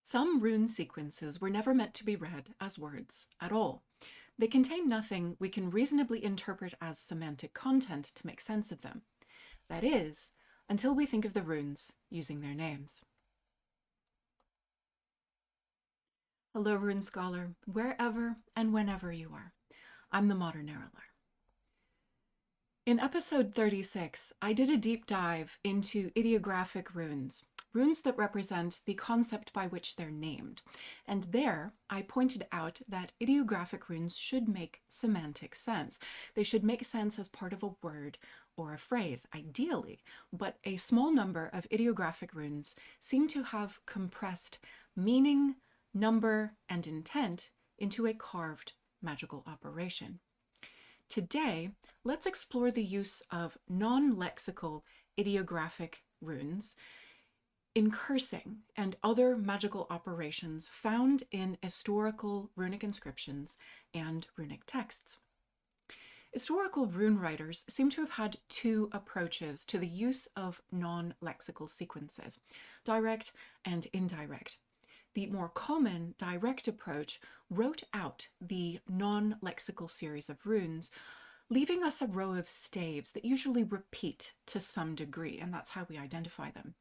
Some rune sequences were never meant to be read as words at all. They contain nothing we can reasonably interpret as semantic content to make sense of them. That is, until we think of the runes using their names. Hello, Rune Scholar, wherever and whenever you are. I'm the modern Erilar. In episode 36, I did a deep dive into ideographic runes, runes that represent the concept by which they're named. And there, I pointed out that ideographic runes should make semantic sense. They should make sense as part of a word or a phrase, ideally, but a small number of ideographic runes seem to have compressed meaning, number, and intent into a carved magical operation. Today, let's explore the use of non-lexical ideographic runes in cursing and other magical operations found in historical runic inscriptions and runic texts. Historical rune writers seem to have had two approaches to the use of non-lexical sequences, direct and indirect. The more common direct approach wrote out the non-lexical series of runes, leaving us a row of staves that usually repeat to some degree, and that's how we identify them.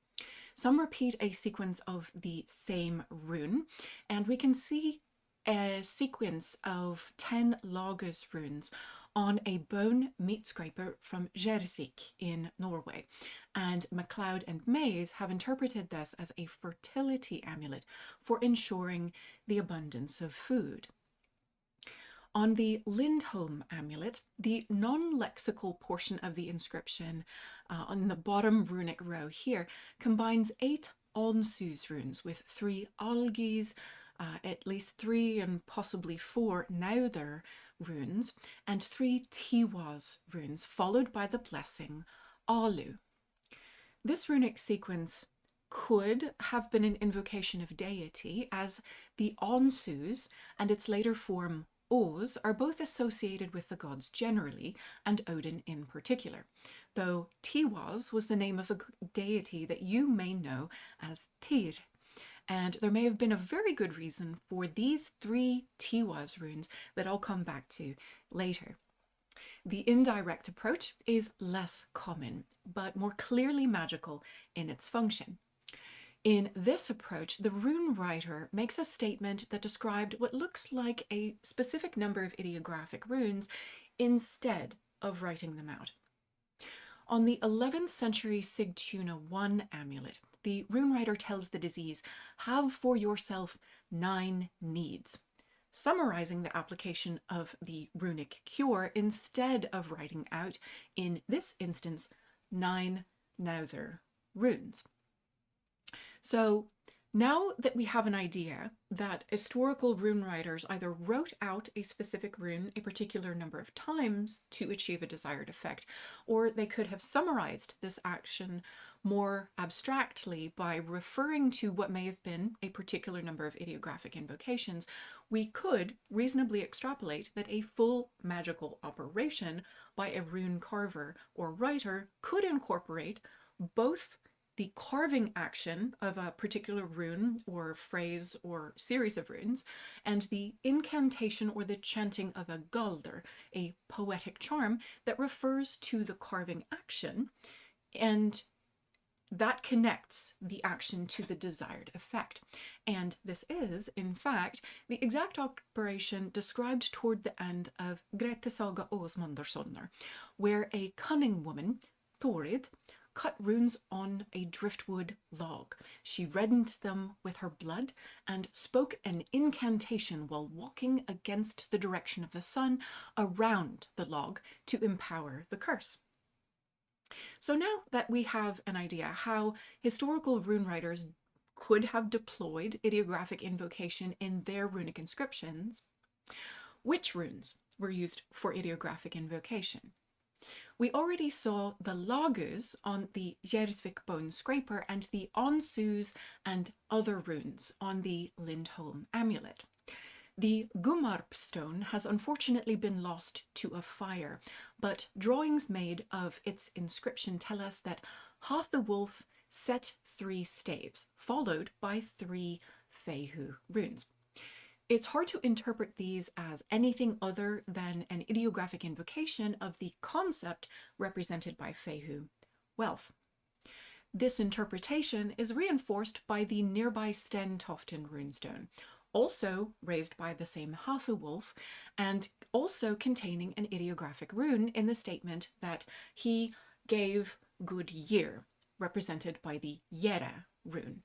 Some repeat a sequence of the same rune, and we can see a sequence of 10 Lagos runes on a bone meat scraper from Gjersvik in Norway, and MacLeod and Mays have interpreted this as a fertility amulet for ensuring the abundance of food. On the Lindholm amulet, the non-lexical portion of the inscription on the bottom runic row here combines 8 ós-nauðr-þurs runes with 3 algis, at least 3 and possibly 4 ós-nauðr-þurs runes, and 3 Tiwaz runes, followed by the blessing Alu. This runic sequence could have been an invocation of deity, as the ós-nauðr-þurs and its later form Ós are both associated with the gods generally, and Odin in particular, though Tiwaz was the name of the deity that you may know as Tyr. And there may have been a very good reason for these 3 Tiwaz runes that I'll come back to later. The indirect approach is less common, but more clearly magical in its function. In this approach, the rune writer makes a statement that described what looks like a specific number of ideographic runes instead of writing them out. On the 11th century Sigtuna 1 amulet, the rune writer tells the disease, "Have for yourself 9 needs," summarizing the application of the runic cure instead of writing out, in this instance, 9 ós-nauðr-þurs runes. So now that we have an idea that historical rune writers either wrote out a specific rune a particular number of times to achieve a desired effect, or they could have summarized this action more abstractly by referring to what may have been a particular number of ideographic invocations, we could reasonably extrapolate that a full magical operation by a rune carver or writer could incorporate both the carving action of a particular rune or phrase or series of runes, and the incantation or the chanting of a Galdr, a poetic charm that refers to the carving action, and that connects the action to the desired effect. And this is, in fact, the exact operation described toward the end of Grettissaga and Skírnismál, where a cunning woman, Thorid, cut runes on a driftwood log. She reddened them with her blood and spoke an incantation while walking against the direction of the sun around the log to empower the curse. So now that we have an idea how historical rune writers could have deployed ideographic invocation in their runic inscriptions, which runes were used for ideographic invocation? We already saw the Lagos on the Gjersvik bone scraper and the ós-nauðr-þurs and other runes on the Lindholm amulet. The Gummarp stone has unfortunately been lost to a fire, but drawings made of its inscription tell us that Hath the wolf set 3 staves, followed by 3 fehu runes. It's hard to interpret these as anything other than an ideographic invocation of the concept represented by fehu, wealth. This interpretation is reinforced by the nearby Stentoften runestone, also raised by the same Hathu wolf, and also containing an ideographic rune in the statement that he gave good year, represented by the Jere rune.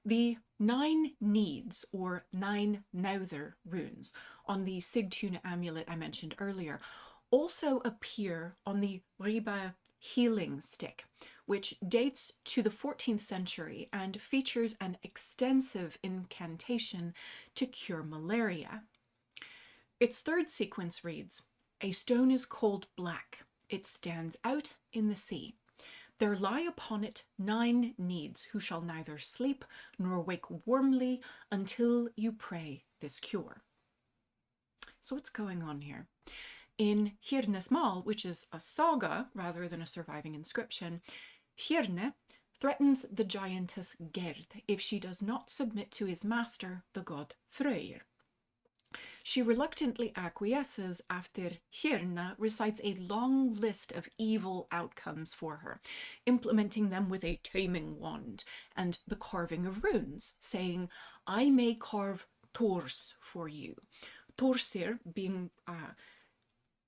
The 9 needs, or 9-nauðr runes, on the Sigtuna amulet I mentioned earlier, also appear on the readable healing stick, which dates to the 14th century and features an extensive incantation to cure malaria. Its third sequence reads, "A stone is cold black. It stands out in the sea. There lie upon it 9 needs who shall neither sleep nor wake warmly until you pray this cure." So what's going on here? In Skírnismál, which is a saga rather than a surviving inscription, Skírne threatens the giantess Gerd if she does not submit to his master, the god Freyr. She reluctantly acquiesces after Skírne recites a long list of evil outcomes for her, implementing them with a taming wand and the carving of runes, saying, "I may carve þurs for you." Thursir being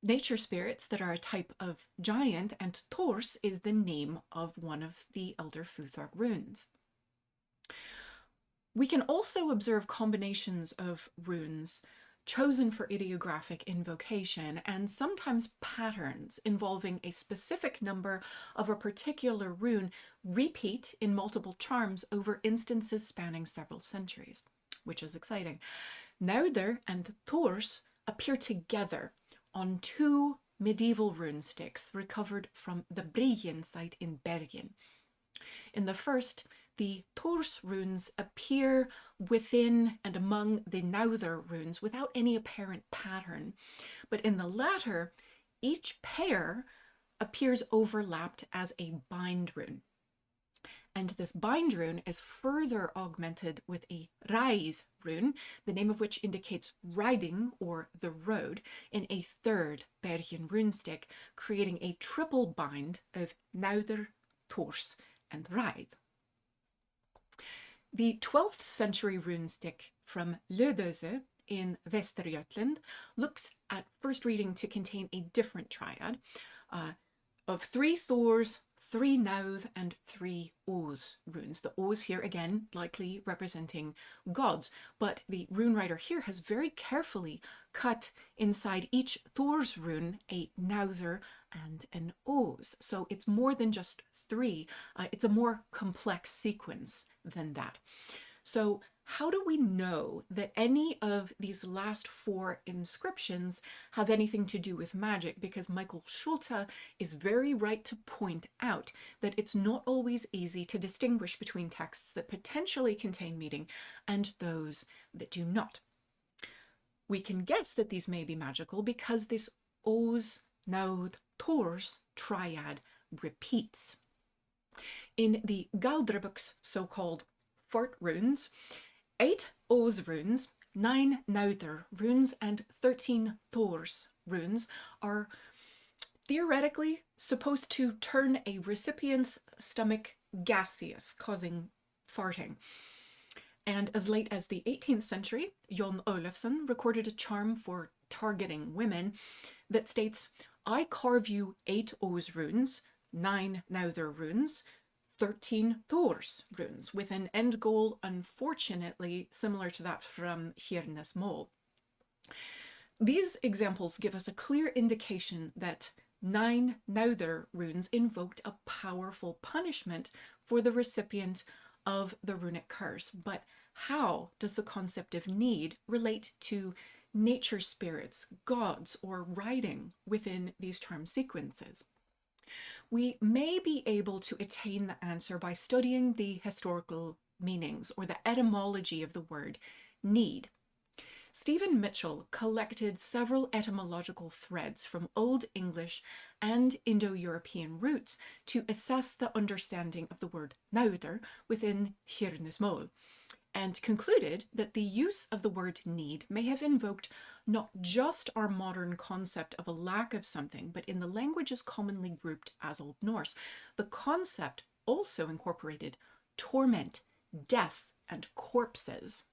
nature spirits that are a type of giant, and þurs is the name of one of the elder Futhark runes. We can also observe combinations of runes chosen for ideographic invocation, and sometimes patterns involving a specific number of a particular rune repeat in multiple charms over instances spanning several centuries, which is exciting. Nauðr and þurs appear together on 2 medieval rune sticks recovered from the Bergen site in Bergen. In the first, the þurs runes appear within and among the nauðr runes without any apparent pattern, but in the latter, each pair appears overlapped as a bind rune. And this bind rune is further augmented with a reið rune, the name of which indicates riding or the road, in a third Bergen runestick, creating a triple bind of nauðr, þurs, and reið. The 12th century runestick from Lodøse in Västergötland looks at first reading to contain a different triad of 3 þurs, 3 nauð, and 3 ós runes. The ós here again likely representing gods, but the rune writer here has very carefully cut inside each þurs rune a nauðr and an ós. So it's more than just 3. It's a more complex sequence than that. So how do we know that any of these last 4 inscriptions have anything to do with magic? Because Michael Schulte is very right to point out that it's not always easy to distinguish between texts that potentially contain meaning and those that do not. We can guess that these may be magical because this ós-nauðr-þurs triad repeats. In the Galdrabók's so-called fort runes, 8 ós runes, 9 nauðr runes, and 13 þurs runes are theoretically supposed to turn a recipient's stomach gaseous, causing farting. And as late as the 18th century, Jon Olafsson recorded a charm for targeting women that states, "I carve you 8 ós runes, 9 nauðr runes, 13 þurs runes," with an end goal unfortunately similar to that from Skírnismál. These examples give us a clear indication that 9 nauðr runes invoked a powerful punishment for the recipient of the runic curse. But how does the concept of need relate to nature spirits, gods, or writing within these charm sequences? We may be able to attain the answer by studying the historical meanings or the etymology of the word need. Stephen Mitchell collected several etymological threads from Old English and Indo-European roots to assess the understanding of the word nauðr within Skírnismál, and concluded that the use of the word need may have invoked not just our modern concept of a lack of something, but in the languages commonly grouped as Old Norse, the concept also incorporated torment, death, and corpses.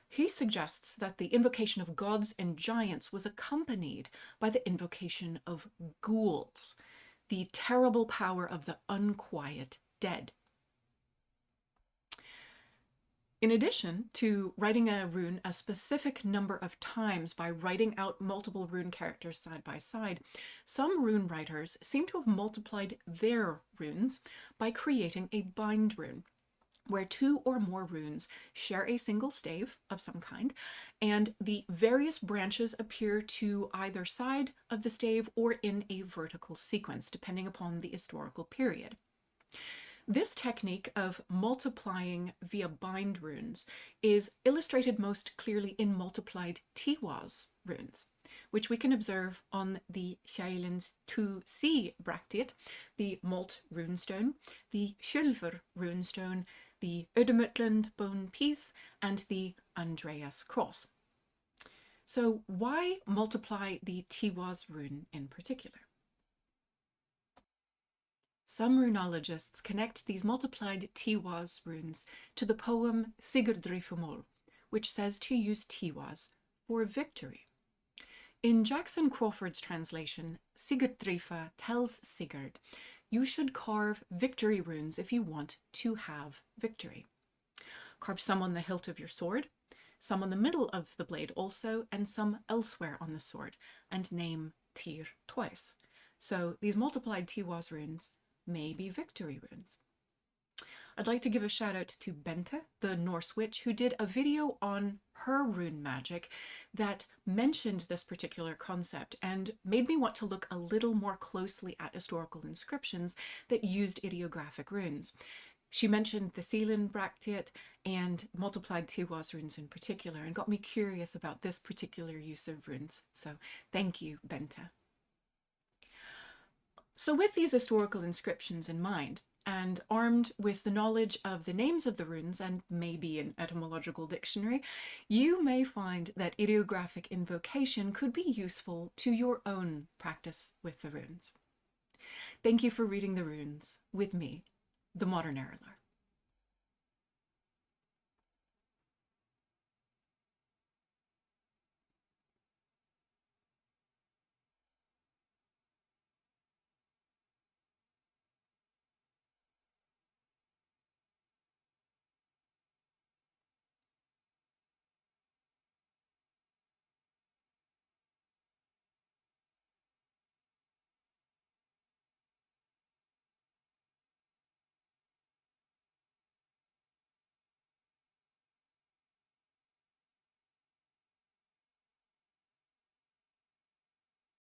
He suggests that the invocation of gods and giants was accompanied by the invocation of ghouls, the terrible power of the unquiet dead. In addition to writing a rune a specific number of times by writing out multiple rune characters side by side, some rune writers seem to have multiplied their runes by creating a bind rune, where two or more runes share a single stave of some kind, and the various branches appear to either side of the stave or in a vertical sequence, depending upon the historical period. This technique of multiplying via bind runes is illustrated most clearly in multiplied Tiwaz runes, which we can observe on the Sjaelens 2C bracteate, the Malt runestone, the Sjulfur runestone, the Ödemutland bone piece, and the Andreas cross. So why multiply the Tiwaz rune in particular? Some runologists connect these multiplied Tiwaz runes to the poem Sigurdrifumol, which says to use Tiwaz for victory. In Jackson Crawford's translation, Sigurdrifa tells Sigurd, "You should carve victory runes if you want to have victory. Carve some on the hilt of your sword, some on the middle of the blade also, and some elsewhere on the sword, and name Tyr twice." So these multiplied Tiwaz runes may be victory runes. I'd like to give a shout out to Bente, the Norse witch, who did a video on her rune magic that mentioned this particular concept and made me want to look a little more closely at historical inscriptions that used ideographic runes. She mentioned the Seelen bracteate and multiplied Tiwaz runes in particular, and got me curious about this particular use of runes. So thank you, Bente. So with these historical inscriptions in mind, and armed with the knowledge of the names of the runes and maybe an etymological dictionary, you may find that ideographic invocation could be useful to your own practice with the runes. Thank you for reading the runes with me, the Modern Erilar.